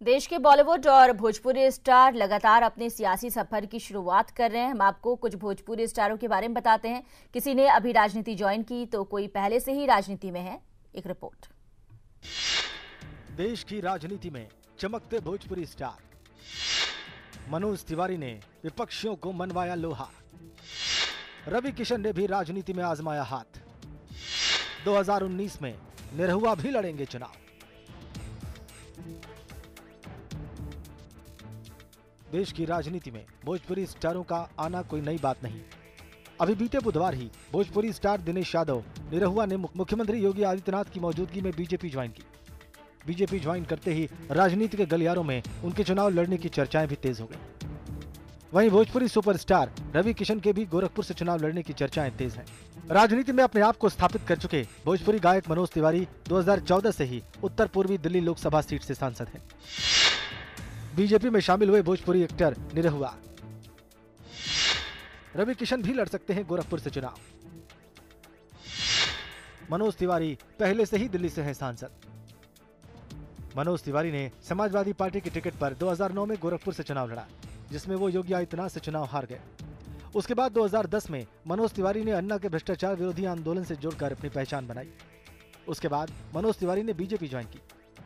देश के बॉलीवुड और भोजपुरी स्टार लगातार अपने सियासी सफर की शुरुआत कर रहे हैं। हम आपको कुछ भोजपुरी स्टारों के बारे में बताते हैं। किसी ने अभी राजनीति ज्वाइन की तो कोई पहले से ही राजनीति में है। एक रिपोर्ट। देश की राजनीति में चमकते भोजपुरी स्टार मनोज तिवारी ने विपक्षियों को मनवाया लोहा। रवि किशन ने भी राजनीति में आजमाया हाथ। 2019 में निरहुआ भी लड़ेंगे चुनाव। देश की राजनीति में भोजपुरी स्टारों का आना कोई नई बात नहीं। अभी बीते बुधवार ही भोजपुरी स्टार दिनेश यादव निरहुआ ने मुख्यमंत्री योगी आदित्यनाथ की मौजूदगी में बीजेपी ज्वाइन की। बीजेपी ज्वाइन करते ही राजनीति के गलियारों में उनके चुनाव लड़ने की चर्चाएं भी तेज हो गई। वहीं भोजपुरी सुपरस्टार रवि किशन के भी गोरखपुर से चुनाव लड़ने की चर्चाएं तेज हैं। राजनीति में अपने आप को स्थापित कर चुके भोजपुरी गायक मनोज तिवारी 2014 से ही उत्तर पूर्वी दिल्ली लोकसभा सीट से सांसद हैं। बीजेपी में शामिल हुए भोजपुरी एक्टर निरहुआ। रवि किशन भी लड़ सकते हैं गोरखपुर से चुनाव। मनोज तिवारी पहले से ही दिल्ली से हैं सांसद। मनोज तिवारी ने समाजवादी पार्टी की टिकट पर 2009 में गोरखपुर से चुनाव लड़ा, जिसमें वो योगी आदित्यनाथ से चुनाव हार गए। उसके बाद 2010 में मनोज तिवारी ने अन्ना के भ्रष्टाचार विरोधी आंदोलन से जुड़कर अपनी पहचान बनाई। उसके बाद मनोज तिवारी ने बीजेपी ज्वाइन की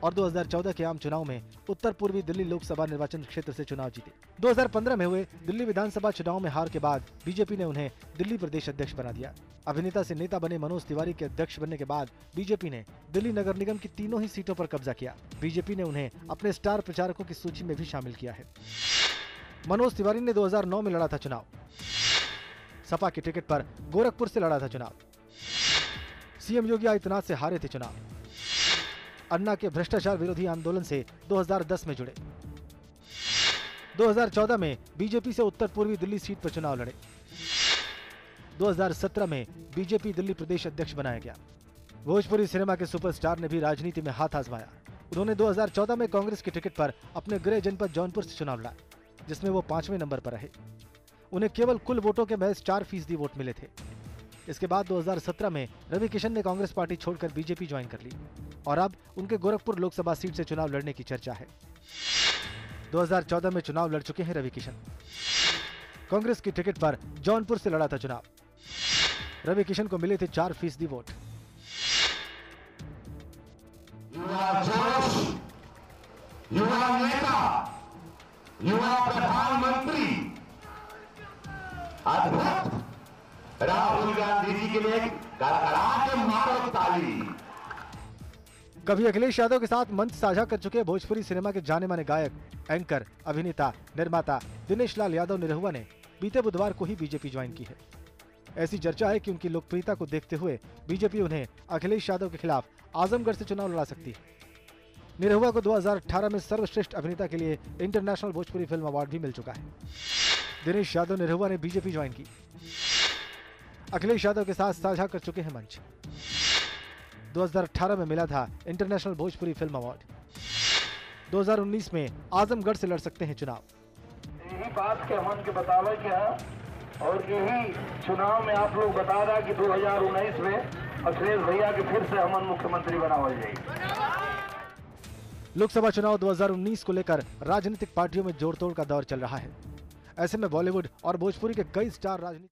और 2014 के आम चुनाव में उत्तर पूर्वी दिल्ली लोकसभा निर्वाचन क्षेत्र से चुनाव जीते। 2015 में हुए दिल्ली विधानसभा चुनाव में हार के बाद बीजेपी ने उन्हें दिल्ली प्रदेश अध्यक्ष बना दिया। अभिनेता से नेता बने मनोज तिवारी के अध्यक्ष बनने के बाद बीजेपी ने दिल्ली नगर निगम की तीनों ही सीटों पर कब्जा किया। बीजेपी ने उन्हें अपने स्टार प्रचारकों की सूची में भी शामिल किया है। मनोज तिवारी ने 2009 में लड़ा था चुनाव। सपा की टिकट पर गोरखपुर से लड़ा था चुनाव। सीएम योगी आदित्यनाथ से हारे थे चुनाव। अन्ना के भ्रष्टाचार विरोधी आंदोलन से 2010 में जुड़े। 2014 में बीजेपी से उत्तर पूर्वी दिल्ली सीट पर चुनाव लड़े। 2017 में बीजेपी दिल्ली प्रदेश अध्यक्ष बनाया गया। भोजपुरी सिनेमा के सुपरस्टार ने भी राजनीति में हाथ आजमाया। उन्होंने 2014 में कांग्रेस की टिकट पर अपने गृह जनपद जौनपुर से चुनाव लड़ा, जिसमें वो 5वें नंबर पर रहे। उन्हें केवल कुल वोटों के महज 4% वोट मिले थे। इसके बाद 2017 में रवि किशन ने कांग्रेस पार्टी छोड़कर बीजेपी ज्वाइन कर ली और अब उनके गोरखपुर लोकसभा सीट से चुनाव लड़ने की चर्चा है। 2014 में चुनाव लड़ चुके हैं रवि किशन। कांग्रेस की टिकट पर जौनपुर से लड़ा था चुनाव। रवि किशन को मिले थे 4% वोट। युवा नेता, युवा प्रधानमंत्री, अद्भुत राहुल गांधी जी के लिए गड़गड़ा के मारो ताली। कभी अखिलेश यादव के साथ मंच साझा कर चुके भोजपुरी सिनेमा के जाने माने गायक, एंकर, अभिनेता, निर्माता दिनेश लाल यादव निरहुआ ने बीते बुधवार को ही बीजेपी ज्वाइन की है। ऐसी चर्चा है कि उनकी लोकप्रियता को देखते हुए बीजेपी उन्हें अखिलेश यादव के खिलाफ आजमगढ़ से चुनाव लड़ा सकती है। निरहुआ को 2018 में सर्वश्रेष्ठ अभिनेता के लिए इंटरनेशनल भोजपुरी फिल्म अवार्ड भी मिल चुका है। दिनेश यादव निरहुआ ने बीजेपी ज्वाइन की। अखिलेश यादव के साथ साझा कर चुके हैं मंच। 2018 में मिला था इंटरनेशनल भोजपुरी फिल्म अवार्ड। 2019 में आजमगढ़ से लड़ सकते हैं चुनाव। यही बात के हमन के बतावे क्या और यही चुनाव में आप लोग बता रहा कि 2019 में अखिलेश भैया के फिर से हमन मुख्यमंत्री बनावल जाएगी। लोकसभा चुनाव 2019 को लेकर राजनीतिक पार्टियों में जोड़ तोड़ का दौर चल रहा है। ऐसे में बॉलीवुड और भोजपुरी के कई स्टार राजनीति